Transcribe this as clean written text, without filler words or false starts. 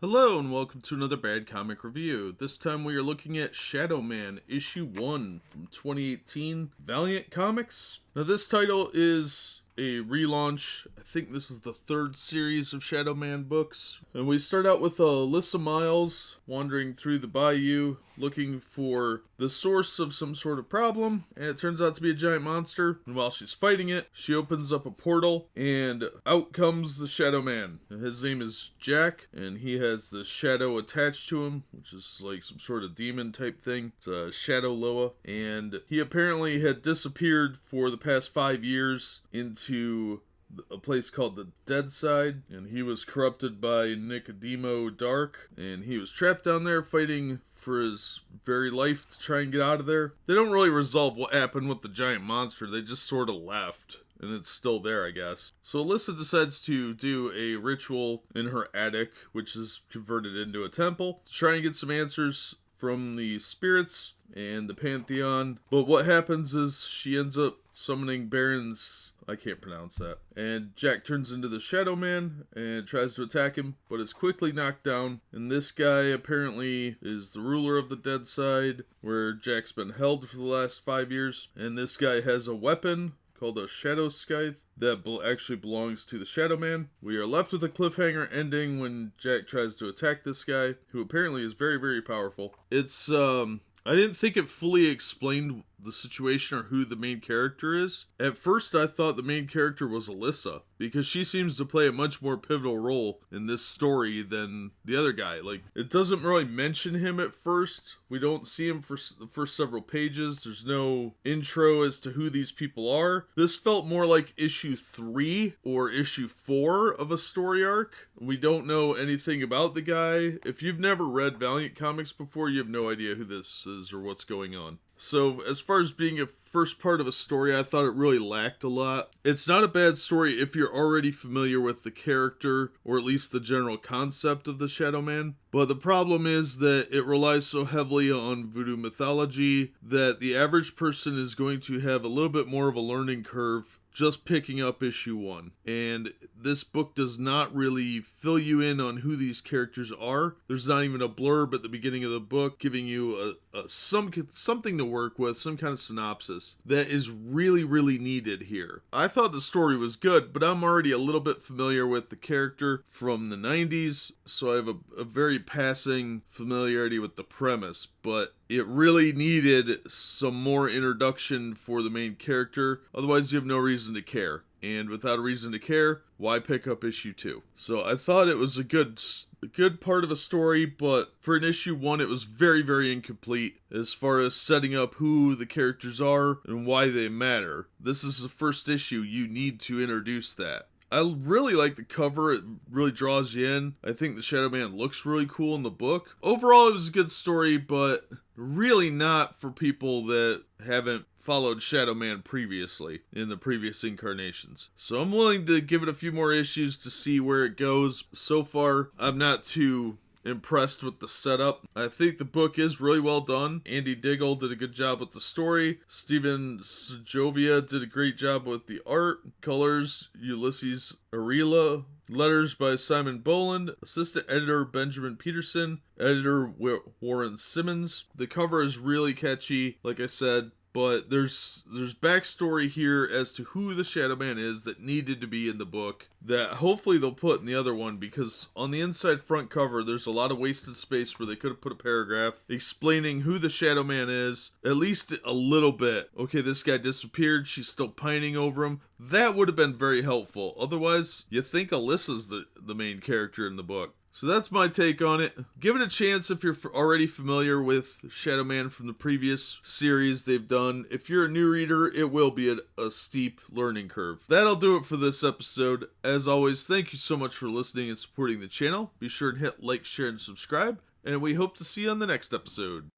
Hello and welcome to another Bad Comic Review. This time we are looking at Shadowman, issue 1 from 2018, Valiant Comics. Now this title is a relaunch. I think this is the third series of Shadowman books. And we start out with Alyssa Miles wandering through the bayou looking for the source of some sort of problem, and it turns out to be a giant monster. And while she's fighting it, she opens up a portal and out comes the Shadowman. His name is Jack, and he has the shadow attached to him, which is like some sort of demon type thing. It's a Shadow Loa, and he apparently had disappeared for the past 5 years into a place called the Deadside, and he was corrupted by Nicodemo Dark, and he was trapped down there fighting for his very life to try and get out of there. They don't really resolve what happened with the giant monster, they just sort of left. And it's still there, I guess. So Alyssa decides to do a ritual in her attic, which is converted into a temple, to try and get some answers from the spirits and the Pantheon. But what happens is she ends up summoning Baron's... I can't pronounce that. And Jack turns into the Shadowman and tries to attack him, but is quickly knocked down. And this guy apparently is the ruler of the Deadside, where Jack's been held for the last 5 years. And this guy has a weapon called a Shadow Scythe that actually belongs to the Shadowman. We are left with a cliffhanger ending when Jack tries to attack this guy, who apparently is very, very powerful. It's, I didn't think it fully explained the situation or who the main character is. At first I thought the main character was Alyssa, because she seems to play a much more pivotal role in this story than the other guy. Like, it doesn't really mention him at first. We don't see him for the first several pages. There's no intro as to who these people are. This felt more like issue 3 or issue 4 of a story arc. We don't know anything about the guy. If you've never read Valiant comics before, you have no idea who this is or what's going on. So, as far as being a first part of a story, I thought it really lacked a lot. It's not a bad story if you're already familiar with the character, or at least the general concept of the Shadowman. But the problem is that it relies so heavily on voodoo mythology that the average person is going to have a little bit more of a learning curve just picking up issue 1. And this book does not really fill you in on who these characters are. There's not even a blurb at the beginning of the book giving you something to work with, some kind of synopsis that is really, really needed here. I thought the story was good, but I'm already a little bit familiar with the character from the 90s, so I have a very passing familiarity with the premise, but it really needed some more introduction for the main character. Otherwise, you have no reason to care. And without a reason to care, why pick up issue 2? So I thought it was a good part of a story, but for an issue 1, it was very, very incomplete as far as setting up who the characters are and why they matter. This is the first issue. You need to introduce that. I really like the cover. It really draws you in. I think the Shadowman looks really cool in the book. Overall, it was a good story, but really not for people that haven't followed Shadowman previously in the previous incarnations. So I'm willing to give it a few more issues to see where it goes. So far, I'm not too impressed with the setup. I think the book is really well done. Andy Diggle did a good job with the story. Steven Segovia did a great job with the art. Colors, Ulysses Arila. Letters by Simon Boland. Assistant editor Benjamin Peterson. Editor Warren Simmons. The cover is really catchy, like I said. But there's backstory here as to who the Shadowman is that needed to be in the book that hopefully they'll put in the other one, because on the inside front cover there's a lot of wasted space where they could have put a paragraph explaining who the Shadowman is, at least a little bit. Okay, this guy disappeared, she's still pining over him. That would have been very helpful. Otherwise, you think Alyssa's the main character in the book. So that's my take on it. Give it a chance if you're already familiar with Shadowman from the previous series they've done. If you're a new reader, it will be a steep learning curve. That'll do it for this episode. As always, thank you so much for listening and supporting the channel. Be sure to hit like, share, and subscribe. And we hope to see you on the next episode.